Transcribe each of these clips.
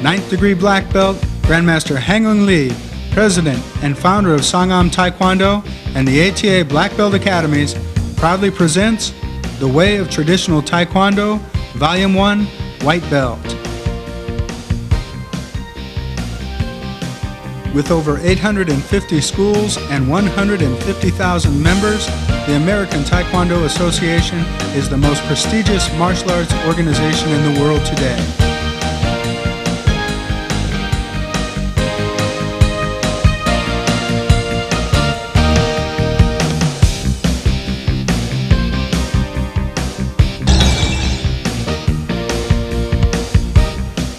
Ninth degree black belt, Grandmaster Hang Lee, President and founder of Songahm Taekwondo and the ATA Black Belt Academies, proudly presents The Way of Traditional Taekwondo, Volume 1, White Belt. With over 850 schools and 150,000 members, the American Taekwondo Association is the most prestigious martial arts organization in the world today.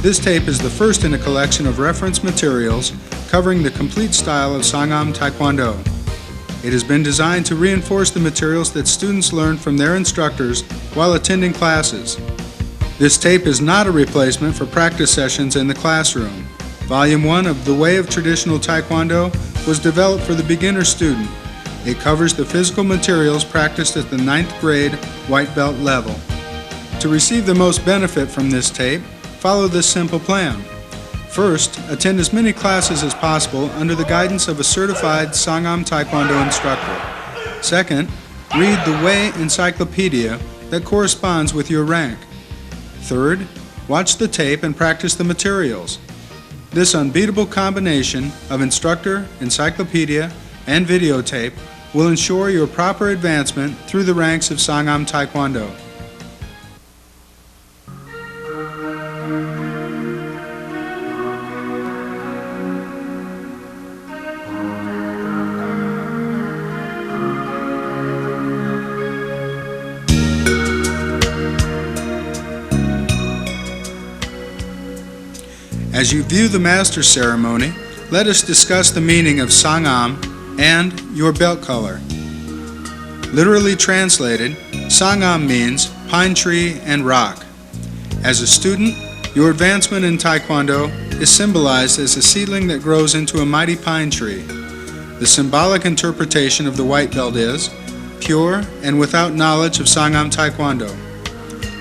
This tape is the first in a collection of reference materials covering the complete style of Songahm Taekwondo. It has been designed to reinforce the materials that students learn from their instructors while attending classes. This tape is not a replacement for practice sessions in the classroom. Volume 1 of The Way of Traditional Taekwondo was developed for the beginner student. It covers the physical materials practiced at the 9th grade white belt level. To receive the most benefit from this tape, follow this simple plan. First, attend as many classes as possible under the guidance of a certified Songahm Taekwondo instructor. Second, read the Way encyclopedia that corresponds with your rank. Third, watch the tape and practice the materials. This unbeatable combination of instructor, encyclopedia, and videotape will ensure your proper advancement through the ranks of Songahm Taekwondo. As you view the master ceremony, let us discuss the meaning of Songahm and your belt color. Literally translated, Songahm means pine tree and rock. As a student, your advancement in Taekwondo is symbolized as a seedling that grows into a mighty pine tree. The symbolic interpretation of the white belt is pure and without knowledge of Songahm Taekwondo.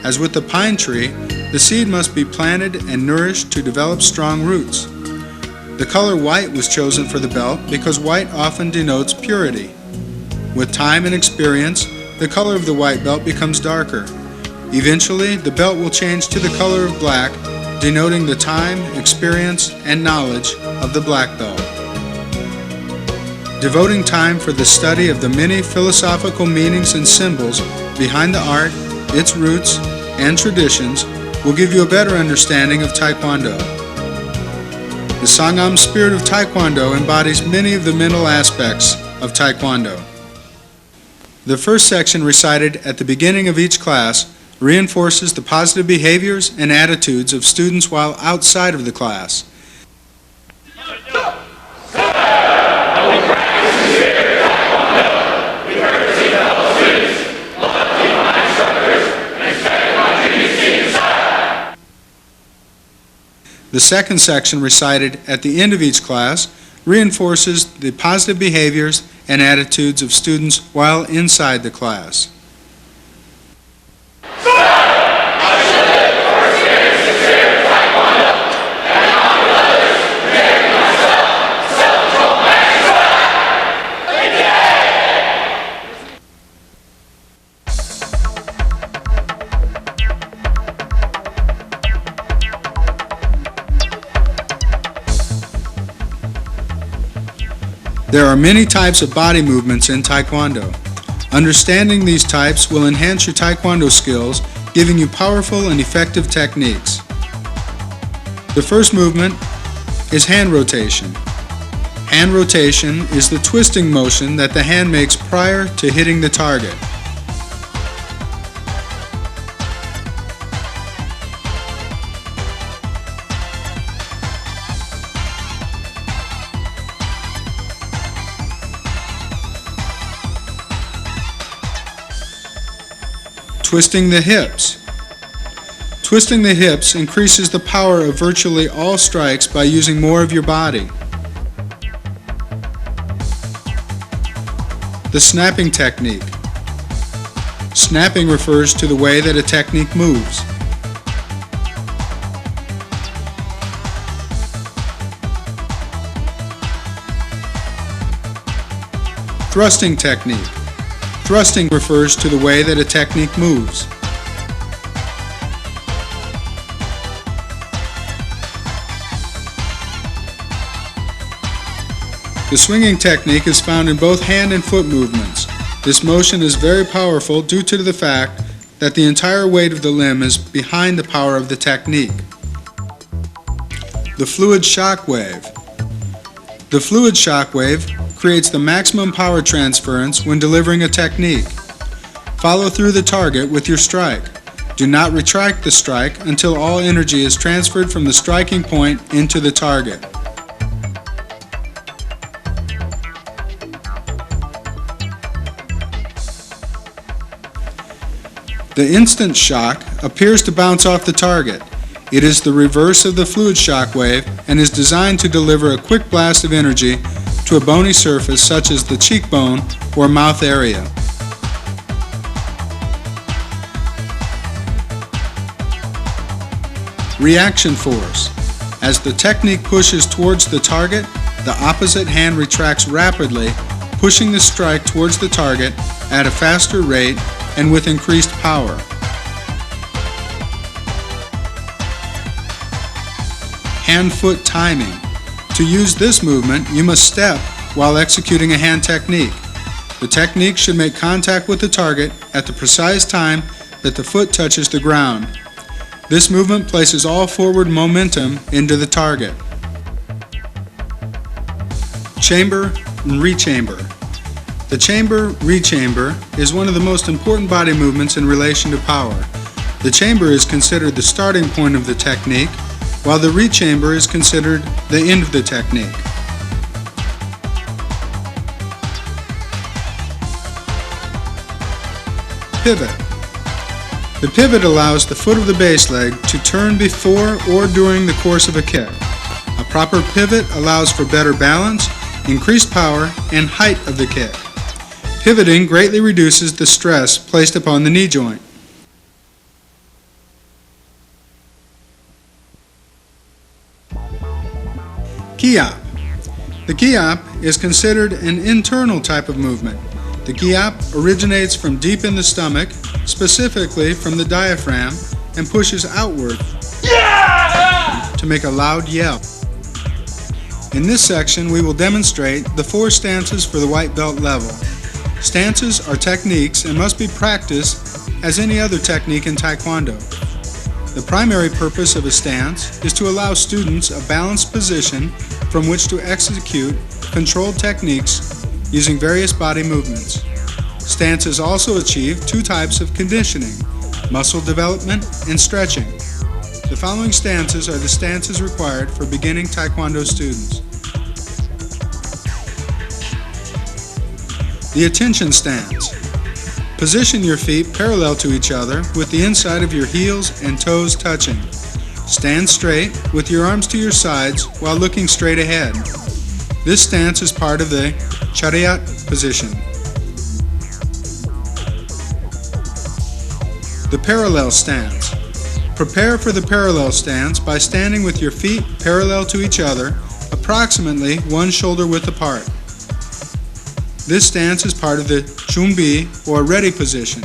As with the pine tree, the seed must be planted and nourished to develop strong roots. The color white was chosen for the belt because white often denotes purity. With time and experience, the color of the white belt becomes darker. Eventually, the belt will change to the color of black, denoting the time, experience, and knowledge of the black belt. Devoting time for the study of the many philosophical meanings and symbols behind the art, its roots, and traditions will give you a better understanding of Taekwondo. The Songahm spirit of Taekwondo embodies many of the mental aspects of Taekwondo. The first section recited at the beginning of each class reinforces the positive behaviors and attitudes of students while outside of the class. The second section recited at the end of each class reinforces the positive behaviors and attitudes of students while inside the class. There are many types of body movements in Taekwondo. Understanding these types will enhance your Taekwondo skills, giving you powerful and effective techniques. The first movement is hand rotation. Hand rotation is the twisting motion that the hand makes prior to hitting the target. Twisting the hips. Twisting the hips increases the power of virtually all strikes by using more of your body. The snapping technique. Snapping refers to the way that a technique moves. Thrusting technique. Thrusting refers to the way that a technique moves. The swinging technique is found in both hand and foot movements. This motion is very powerful due to the fact that the entire weight of the limb is behind the power of the technique. The fluid shock wave. The fluid shock wave creates the maximum power transference when delivering a technique. Follow through the target with your strike. Do not retract the strike until all energy is transferred from the striking point into the target. The instant shock appears to bounce off the target. It is the reverse of the fluid shock wave and is designed to deliver a quick blast of energy to a bony surface such as the cheekbone or mouth area. Reaction force. As the technique pushes towards the target, the opposite hand retracts rapidly, pushing the strike towards the target at a faster rate and with increased power. Hand-foot timing. To use this movement, you must step while executing a hand technique. The technique should make contact with the target at the precise time that the foot touches the ground. This movement places all forward momentum into the target. Chamber and rechamber. The chamber-rechamber is one of the most important body movements in relation to power. The chamber is considered the starting point of the technique, while the rechamber is considered the end of the technique. Pivot. The pivot allows the foot of the base leg to turn before or during the course of a kick. A proper pivot allows for better balance, increased power, and height of the kick. Pivoting greatly reduces the stress placed upon the knee joint. Ki-op. The ki-op is considered an internal type of movement. The ki-op originates from deep in the stomach, specifically from the diaphragm, and pushes outward to make a loud yell. In this section, we will demonstrate the 4 stances for the white belt level. Stances are techniques and must be practiced as any other technique in Taekwondo. The primary purpose of a stance is to allow students a balanced position from which to execute controlled techniques using various body movements. Stances also achieve 2 types of conditioning: muscle development and stretching. The following stances are the stances required for beginning Taekwondo students. The attention stance. Position your feet parallel to each other with the inside of your heels and toes touching. Stand straight with your arms to your sides while looking straight ahead. This stance is part of the chariot position. The parallel stance. Prepare for the parallel stance by standing with your feet parallel to each other, approximately 1 shoulder width apart. This stance is part of the chunbi or ready position.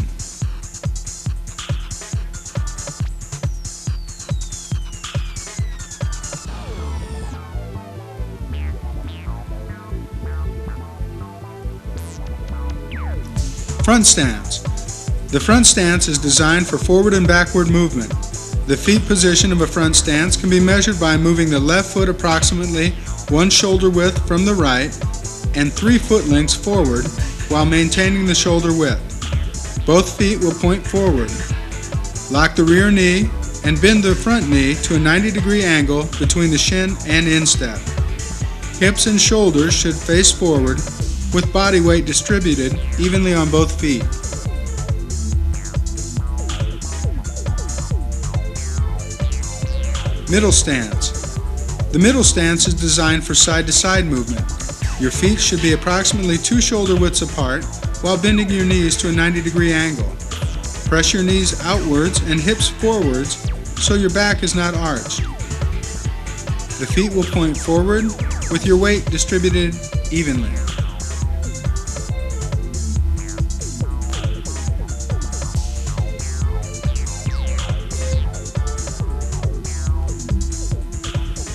Front stance. The front stance is designed for forward and backward movement. The feet position of a front stance can be measured by moving the left foot approximately 1 shoulder width from the right and 3 foot lengths forward while maintaining the shoulder width. Both feet will point forward. Lock the rear knee and bend the front knee to a 90-degree angle between the shin and instep. Hips and shoulders should face forward with body weight distributed evenly on both feet. Middle stance. The middle stance is designed for side-to-side movement. Your feet should be approximately 2 shoulder widths apart while bending your knees to a 90-degree angle. Press your knees outwards and hips forwards so your back is not arched. The feet will point forward with your weight distributed evenly.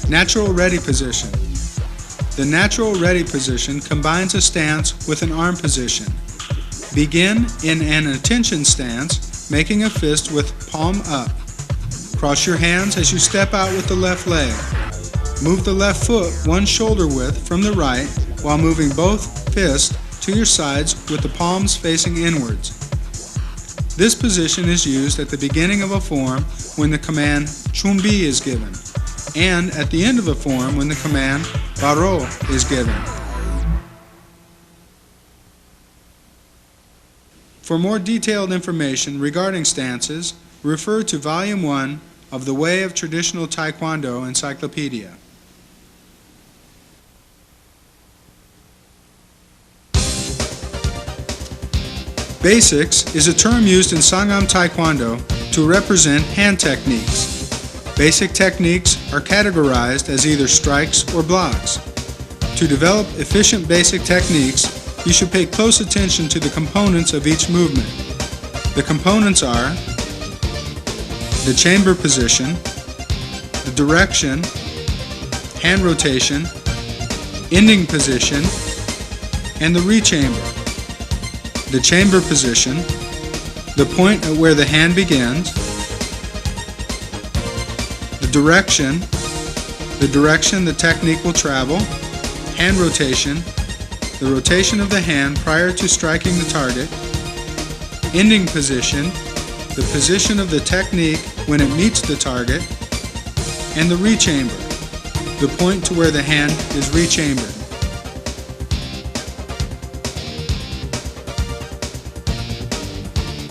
Natural ready position. The natural ready position combines a stance with an arm position. Begin in an attention stance, making a fist with palm up. Cross your hands as you step out with the left leg. Move the left foot one shoulder width from the right while moving both fists to your sides with the palms facing inwards. This position is used at the beginning of a form when the command chumbi is given, and at the end of a form when the command baro is given. For more detailed information regarding stances, refer to Volume 1 of the Way of Traditional Taekwondo Encyclopedia. Basics is a term used in Songahm Taekwondo to represent hand techniques. Basic techniques are categorized as either strikes or blocks. To develop efficient basic techniques, you should pay close attention to the components of each movement. The components are the chamber position, the direction, hand rotation, ending position, and the rechamber. The chamber position, the point at where the hand begins, the direction the technique will travel, hand rotation, the rotation of the hand prior to striking the target, ending position, the position of the technique when it meets the target, and the rechamber, the point to where the hand is rechambered.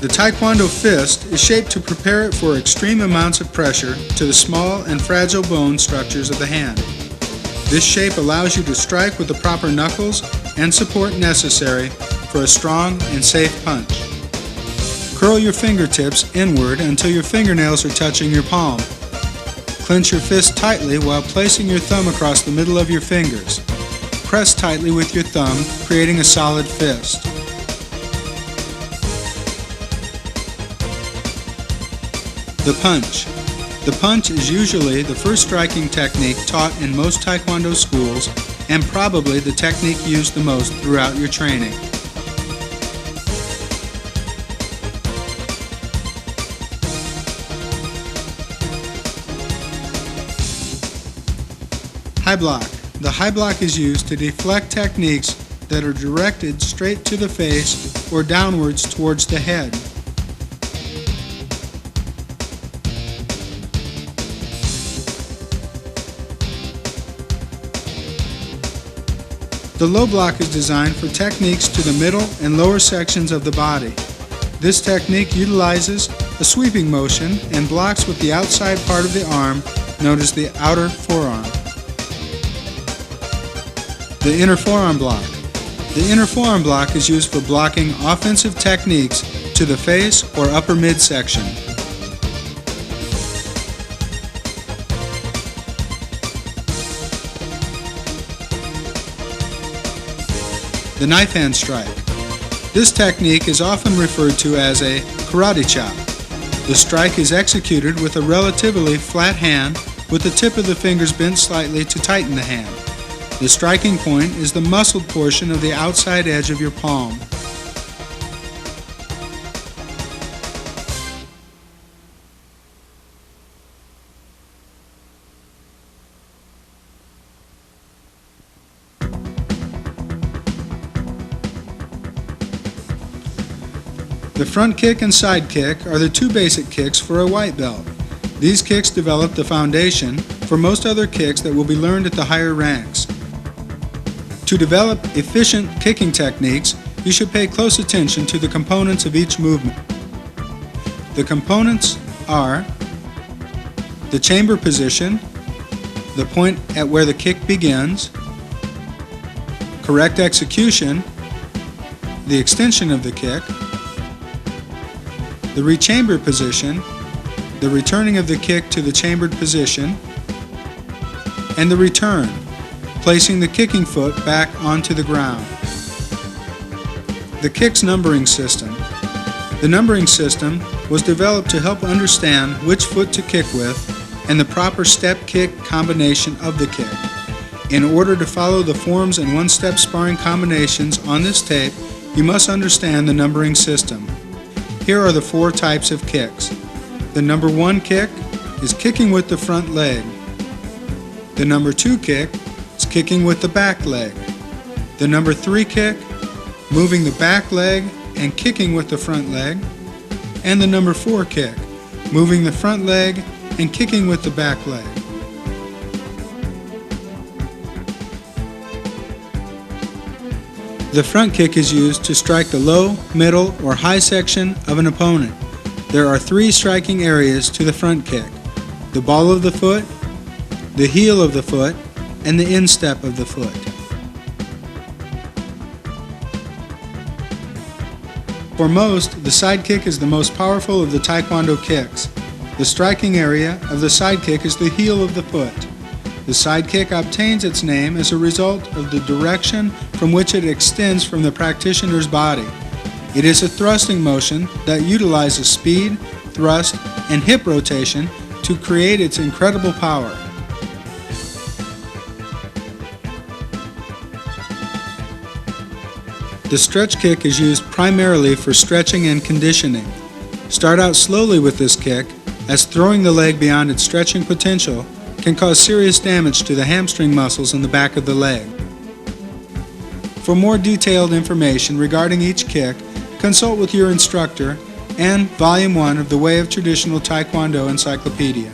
The Taekwondo fist is shaped to prepare it for extreme amounts of pressure to the small and fragile bone structures of the hand. This shape allows you to strike with the proper knuckles and support necessary for a strong and safe punch. Curl your fingertips inward until your fingernails are touching your palm. Clench your fist tightly while placing your thumb across the middle of your fingers. Press tightly with your thumb, creating a solid fist. The punch. The punch is usually the first striking technique taught in most Taekwondo schools and probably the technique used the most throughout your training. High block. The high block is used to deflect techniques that are directed straight to the face or downwards towards the head. The low block is designed for techniques to the middle and lower sections of the body. This technique utilizes a sweeping motion and blocks with the outside part of the arm, known as the outer forearm. The inner forearm block. The inner forearm block is used for blocking offensive techniques to the face or upper midsection. The knife hand strike. This technique is often referred to as a karate chop. The strike is executed with a relatively flat hand with the tip of the fingers bent slightly to tighten the hand. The striking point is the muscled portion of the outside edge of your palm. The front kick and side kick are the two basic kicks for a white belt. These kicks develop the foundation for most other kicks that will be learned at the higher ranks. To develop efficient kicking techniques, you should pay close attention to the components of each movement. The components are the chamber position, the point at where the kick begins, correct execution, the extension of the kick, the rechamber position, the returning of the kick to the chambered position, and the return, placing the kicking foot back onto the ground. The kick's numbering system. The numbering system was developed to help understand which foot to kick with and the proper step kick combination of the kick. In order to follow the forms and one-step sparring combinations on this tape, you must understand the numbering system. Here are the 4 types of kicks. The number 1 kick is kicking with the front leg. The number 2 kick is kicking with the back leg. The number 3 kick, moving the back leg and kicking with the front leg. And the number 4 kick, moving the front leg and kicking with the back leg. The front kick is used to strike the low, middle, or high section of an opponent. There are 3 striking areas to the front kick: the ball of the foot, the heel of the foot, and the instep of the foot. For most, the side kick is the most powerful of the Taekwondo kicks. The striking area of the side kick is the heel of the foot. The side kick obtains its name as a result of the direction from which it extends from the practitioner's body. It is a thrusting motion that utilizes speed, thrust, and hip rotation to create its incredible power. The stretch kick is used primarily for stretching and conditioning. Start out slowly with this kick, as throwing the leg beyond its stretching potential can cause serious damage to the hamstring muscles in the back of the leg. For more detailed information regarding each kick, consult with your instructor and Volume 1 of the Way of Traditional Taekwondo Encyclopedia.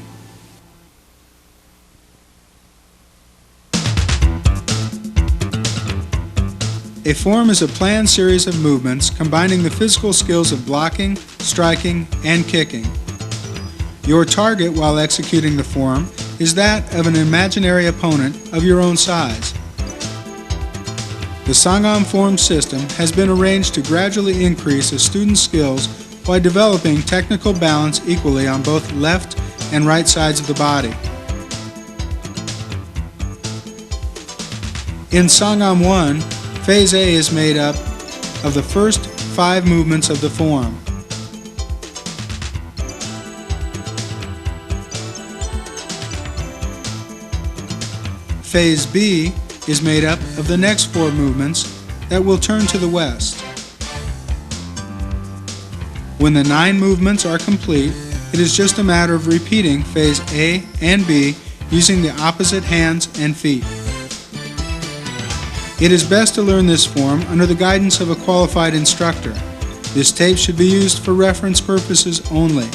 A form is a planned series of movements combining the physical skills of blocking, striking, and kicking. Your target while executing the form is that of an imaginary opponent of your own size. The Songahm form system has been arranged to gradually increase a student's skills while developing technical balance equally on both left and right sides of the body. In Songahm 1, Phase A is made up of the first 5 movements of the form. Phase B is made up of the next 4 movements that will turn to the west. When the 9 movements are complete, it is just a matter of repeating Phase A and B using the opposite hands and feet. It is best to learn this form under the guidance of a qualified instructor. This tape should be used for reference purposes only.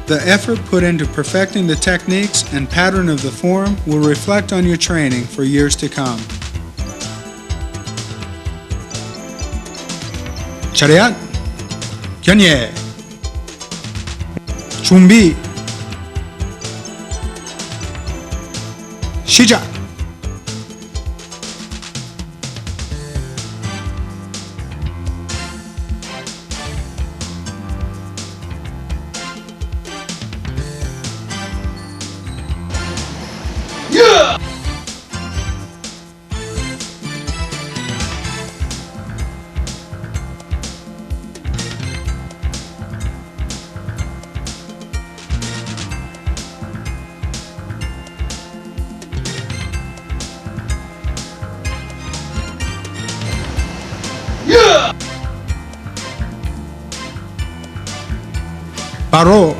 The effort put into perfecting the techniques and pattern of the form will reflect on your training for years to come. 차렷, 견예, 준비, 시작! 바로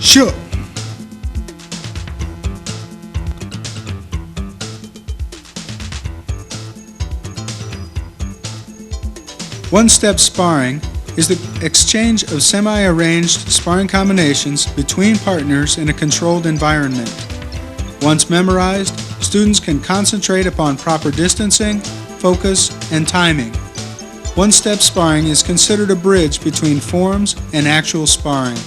슛! One-step sparring is the exchange of semi-arranged sparring combinations between partners in a controlled environment. Once memorized, students can concentrate upon proper distancing, focus, and timing. One-step sparring is considered a bridge between forms and actual sparring.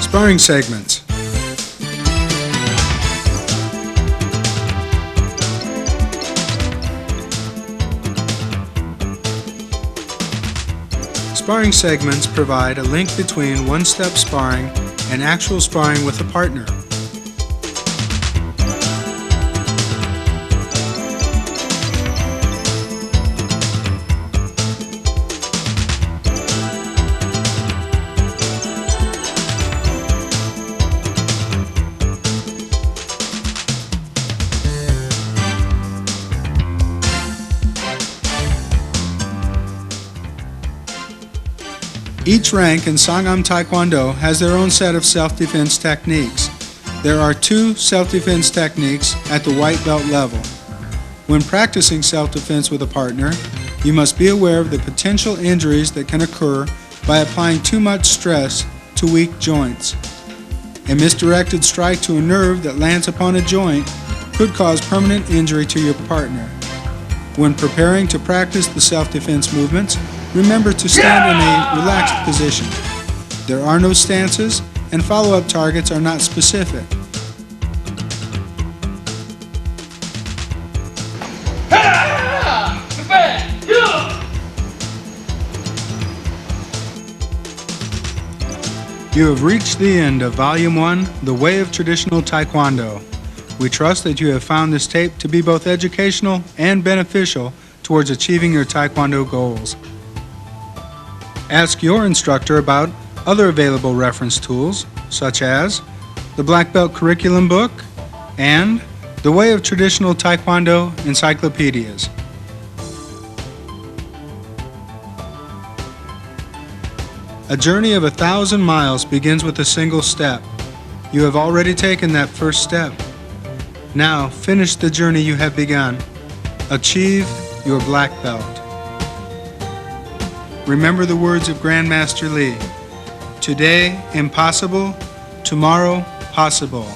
Sparring segments. Sparring segments provide a link between one-step sparring and actual sparring with a partner. Each rank in Songahm Taekwondo has their own set of self-defense techniques. There are 2 self-defense techniques at the white belt level. When practicing self-defense with a partner, you must be aware of the potential injuries that can occur by applying too much stress to weak joints. A misdirected strike to a nerve that lands upon a joint could cause permanent injury to your partner. When preparing to practice the self-defense movements, remember to stand in a relaxed position. There are no stances, and follow-up targets are not specific. You have reached the end of Volume 1, The Way of Traditional Taekwondo. We trust that you have found this tape to be both educational and beneficial towards achieving your Taekwondo goals. Ask your instructor about other available reference tools, such as the Black Belt Curriculum Book and the Way of Traditional Taekwondo encyclopedias. A journey of 1,000 miles begins with a single step. You have already taken that first step. Now finish the journey you have begun. Achieve your black belt. Remember the words of Grandmaster Lee. Today, impossible. Tomorrow, possible.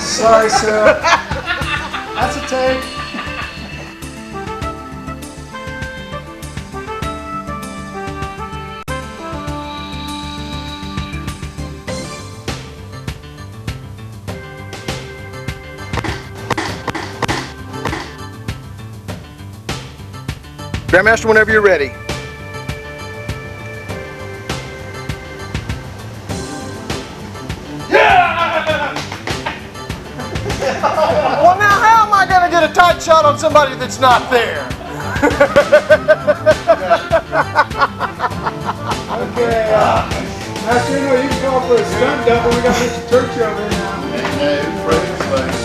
Sorry, sir. That's a take. Grandmaster, whenever you're ready. Well, now how am I going to get a tight shot on somebody that's not there? Okay, Master, you can call for a stunt double. We got Mr. Turkey over here now. Hey, Freddy's like.